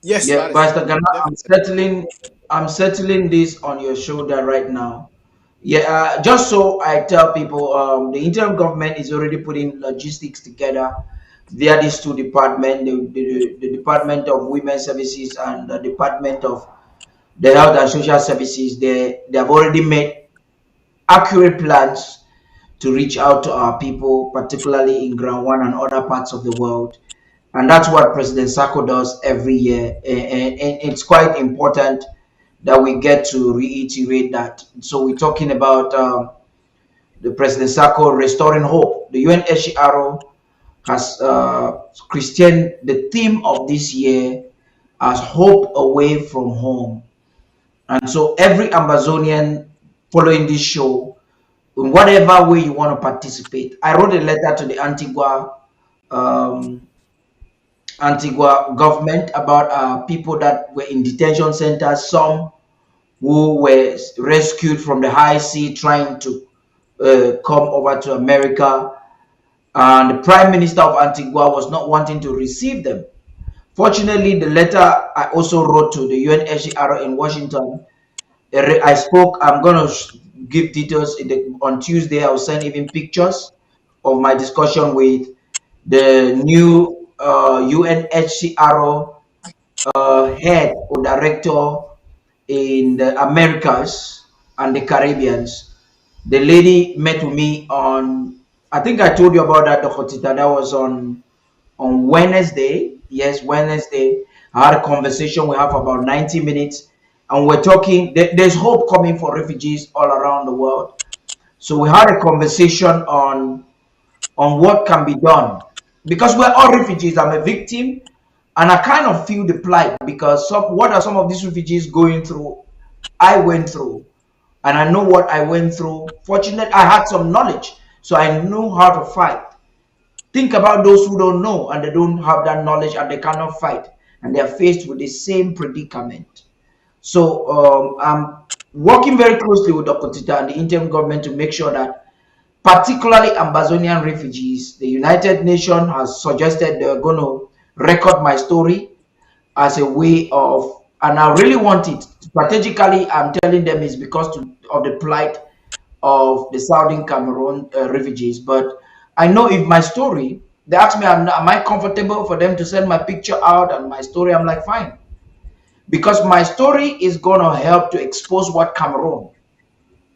Yes, Yeah, that is Pastor Ghana, definitely. I'm settling this on your shoulder right now. Yeah, just so I tell people, the interim government is already putting logistics together via these two departments, the Department of Women's Services and the Department of the Health and Social Services. They have already made accurate plans to reach out to our people, particularly in Ground One and other parts of the world. And that's what President Sako does every year. And it's quite important that we get to reiterate that. So we're talking about the President Sako restoring hope. The UNHCR has Christian the theme of this year as hope away from home. And so every Amazonian following this show, in whatever way you want to participate. I wrote a letter to the um, Antigua government about people that were in detention centers, some who were rescued from the high sea trying to come over to America. And the Prime Minister of Antigua was not wanting to receive them. Fortunately, the letter I also wrote to the UNHCR in Washington, I spoke. I'm going to give details on Tuesday. I'll send even pictures of my discussion with the new UNHCR head or director in the Americas and the Caribbeans. The lady met with me on, I think I told you about that, Dr. Tita. That was on Wednesday. Yes, Wednesday. I had a conversation. We have about 90 minutes, and we're talking. There's hope coming for refugees all around the world. So we had a conversation on what can be done because we're all refugees. I'm a victim, and I kind of feel the plight because what are some of these refugees going through? I went through, and I know what I went through. Fortunately, I had some knowledge, so I know how to fight. Think about those who don't know and they don't have that knowledge and they cannot fight, and they are faced with the same predicament. So I'm working very closely with Dr. Tita and the interim government to make sure that particularly Amazonian refugees. The United Nations has suggested they're going to record my story as a way of, and I really want it. Strategically, I'm telling them it's because of the plight of the Southern Cameroon refugees. But I know if my story, they ask me, am I comfortable for them to send my picture out and my story? I'm like, fine. Because my story is going to help to expose what Cameroon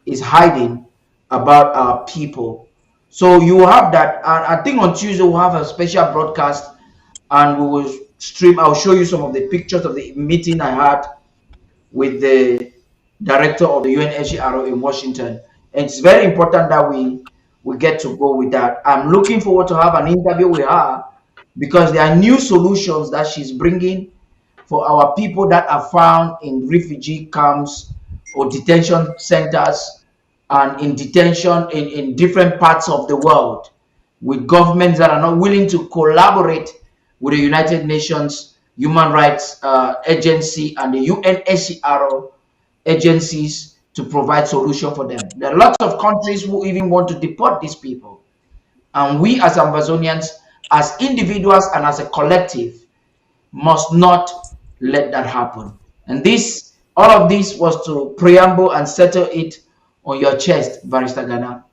is hiding about our people. So you have that. And I think on Tuesday we'll have a special broadcast and we will stream. I'll show you some of the pictures of the meeting I had with the director of the UNHCR in Washington. And it's very important that we get to go with that. I'm looking forward to have an interview with her because there are new solutions that she's bringing for our people that are found in refugee camps or detention centers and in detention in different parts of the world with governments that are not willing to collaborate with the United Nations Human Rights Agency and the UNHCR agencies to provide solution for them. There are lots of countries who even want to deport these people. And we as Amazonians, as individuals and as a collective, must not let that happen. And all of this was to preamble and settle it on your chest, Barrister Ghana.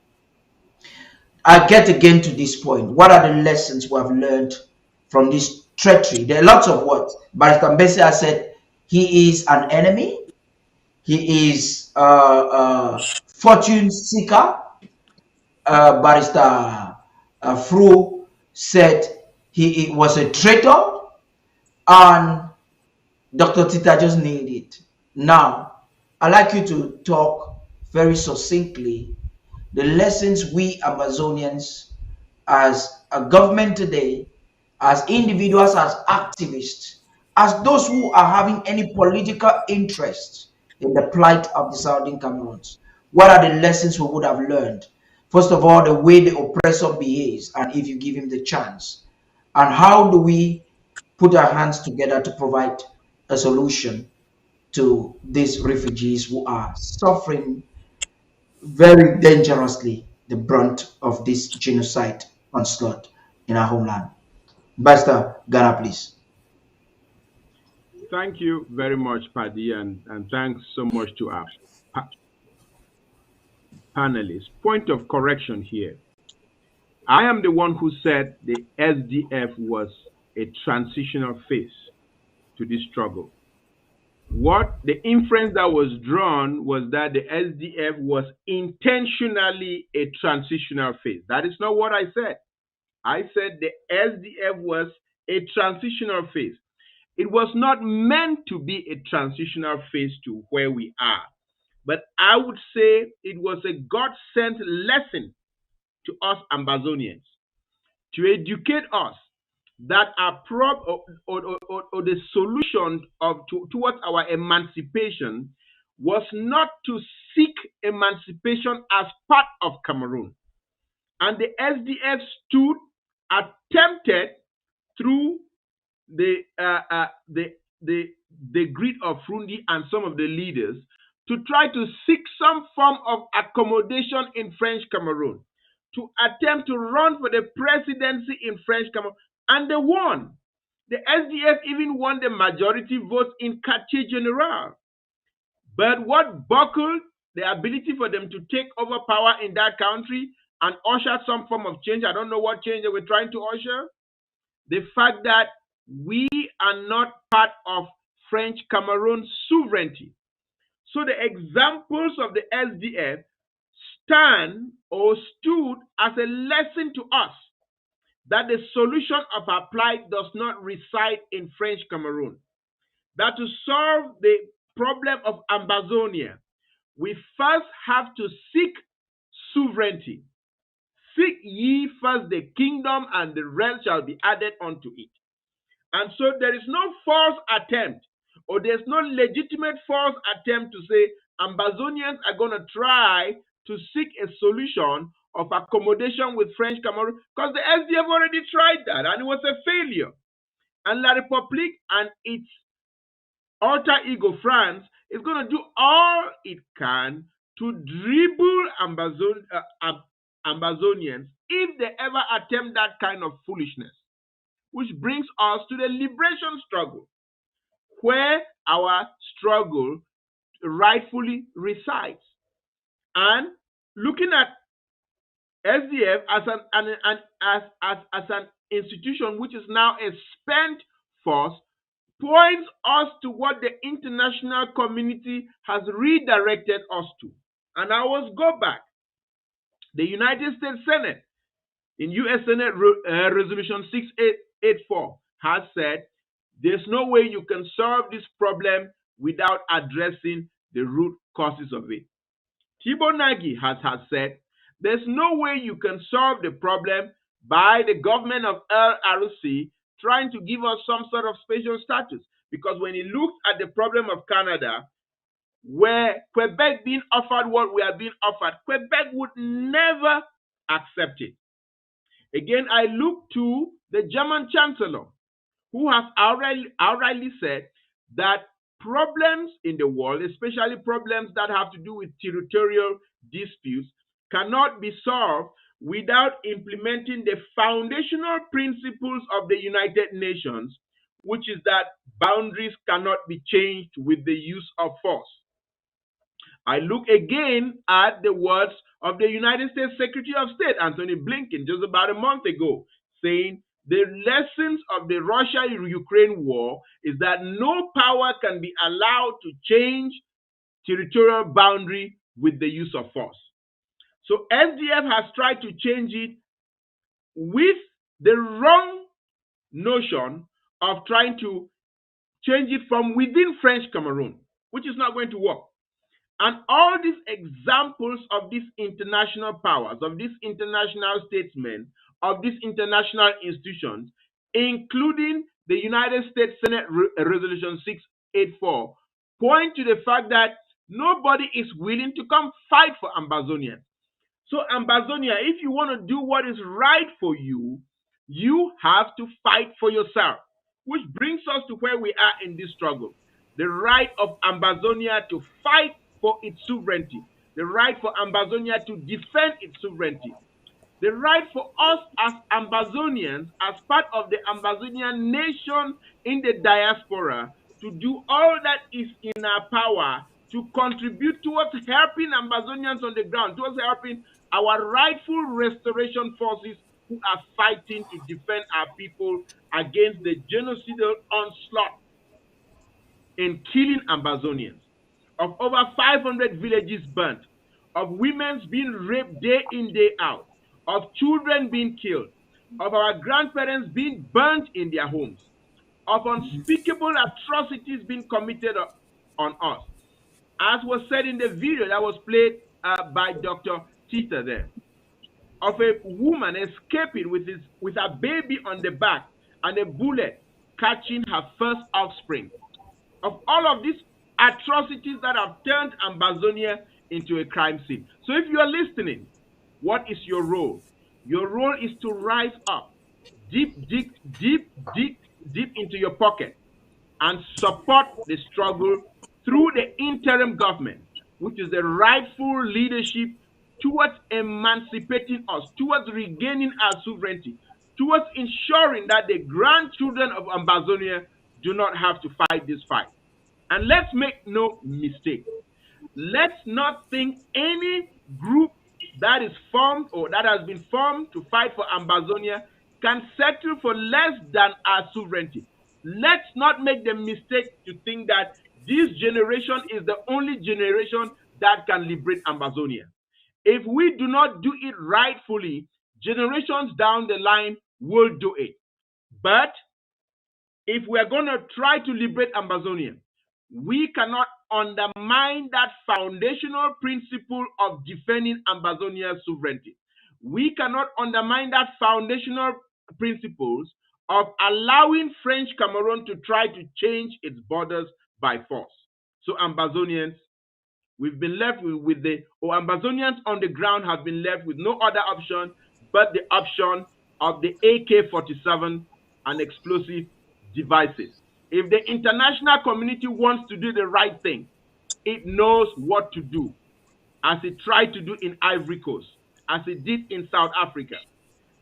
I get again to this point. What are the lessons we have learned from this treachery? There are lots of what Barrister Mbese has said. He is an enemy. He is a fortune seeker. Barrister Fru said he was a traitor, and Dr. Tita just nailed it. Now, I'd like you to talk very succinctly the lessons we Amazonians, as a government today, as individuals, as activists, as those who are having any political interest in the plight of the Southern Cameroons, what are the lessons we would have learned? First of all, the way the oppressor behaves, and if you give him the chance. And how do we put our hands together to provide a solution to these refugees who are suffering very dangerously the brunt of this genocide onslaught in our homeland. Basta Ghana, please. Thank you very much, Paddy, and thanks so much to our pa- panelists. Point of correction here. I am the one who said the SDF was a transitional phase to this struggle. What the inference that was drawn was that the SDF was intentionally a transitional phase. That is not what I said. I said the SDF was a transitional phase. It was not meant to be a transitional phase to where we are. But I would say it was a God sent lesson to us Ambazonians to educate us that our or the solution towards our emancipation was not to seek emancipation as part of Cameroon. And the SDF stood attempted through the uh, uh, the the the greed of Frundi and some of the leaders to try to seek some form of accommodation in French Cameroon, to attempt to run for the presidency in French Cameroon, and they won. The SDF even won the majority votes in Quartier General. But what buckled the ability for them to take over power in that country and usher some form of change? I don't know what change they were trying to usher. The fact that we are not part of French Cameroon sovereignty. So the examples of the SDF stand or stood as a lesson to us that the solution of our plight does not reside in French Cameroon. That to solve the problem of Ambazonia, we first have to seek sovereignty. Seek ye first the kingdom, and the rest shall be added unto it. And so there is no false attempt, or there's no legitimate false attempt to say Ambazonians are going to try to seek a solution of accommodation with French Cameroon, because the SDF already tried that and it was a failure. And La République and its alter ego France is going to do all it can to dribble Ambazonians if they ever attempt that kind of foolishness. Which brings us to the liberation struggle, where our struggle rightfully resides. And looking at SDF as an institution which is now a spent force points us to what the international community has redirected us to. And I will go back. The United States Senate in U.S. Senate Resolution 6884 has said there's no way you can solve this problem without addressing the root causes of it. Thibault Nagy has said there's no way you can solve the problem by the government of LRC trying to give us some sort of special status. Because when he looks at the problem of Canada, where Quebec being offered what we are being offered, Quebec would never accept it. Again, I look to the German Chancellor, who has outrightly said that problems in the world, especially problems that have to do with territorial disputes, cannot be solved without implementing the foundational principles of the United Nations, which is that boundaries cannot be changed with the use of force. I look again at the words of the United States Secretary of State, Anthony Blinken, just about a month ago, saying the lessons of the Russia-Ukraine war is that no power can be allowed to change territorial boundary with the use of force. So SDF has tried to change it with the wrong notion of trying to change it from within French Cameroon, which is not going to work. And all these examples of these international powers, of these international statesmen, of these international institutions, including the United States Senate Resolution 684, point to the fact that nobody is willing to come fight for Ambazonia. So, Ambazonia, if you want to do what is right for you, you have to fight for yourself, which brings us to where we are in this struggle. The right of Ambazonia to fight for its sovereignty, the right for Ambazonia to defend its sovereignty, the right for us as Ambazonians, as part of the Ambazonian nation in the diaspora, to do all that is in our power to contribute towards helping Ambazonians on the ground, towards helping our rightful restoration forces who are fighting to defend our people against the genocidal onslaught in killing Ambazonians, of over 500 villages burnt, of women being raped day in, day out, of children being killed, of our grandparents being burnt in their homes, of unspeakable atrocities being committed on us. As was said in the video that was played by Dr. Tita there, of a woman escaping with a baby on the back and a bullet catching her first offspring, of all of these atrocities that have turned Ambazonia into a crime scene. So if you are listening, what is your role? Your role is to rise up, deep, deep, deep, deep, deep into your pocket and support the struggle through the interim government, which is the rightful leadership towards emancipating us, towards regaining our sovereignty, towards ensuring that the grandchildren of Ambazonia do not have to fight this fight. And let's make no mistake. Let's not think any group that is formed or that has been formed to fight for Ambazonia can settle for less than our sovereignty. Let's not make the mistake to think that this generation is the only generation that can liberate Ambazonia. If we do not do it rightfully, generations down the line will do it. But if we are going to try to liberate Ambazonia, we cannot undermine that foundational principle of defending Ambazonia's sovereignty. We cannot undermine that foundational principles of allowing French Cameroun to try to change its borders by force. So Ambazonians, we've been left with Ambazonians on the ground have been left with no other option but the option of the AK-47 and explosive devices. If the international community wants to do the right thing, it knows what to do, as it tried to do in Ivory Coast, as it did in South Africa,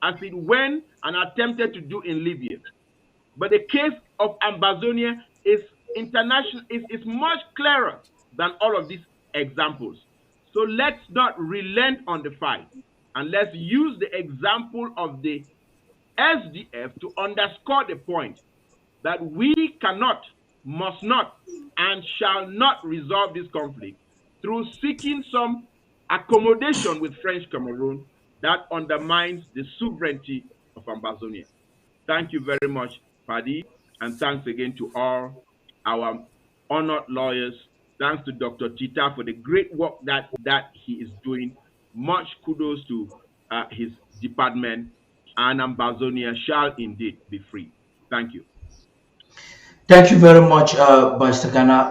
as it went and attempted to do in Libya. But the case of Ambazonia is international, is much clearer than all of these examples. So let's not relent on the fight, and let's use the example of the SDF to underscore the point that we cannot, must not, and shall not resolve this conflict through seeking some accommodation with French Cameroun that undermines the sovereignty of Ambazonia. Thank you very much, Paddy, and thanks again to all our honored lawyers. Thanks to Dr. Tita for the great work that he is doing. Much kudos to his department, and Ambazonia shall indeed be free. Thank you. Thank you very much, Mr. Ghana.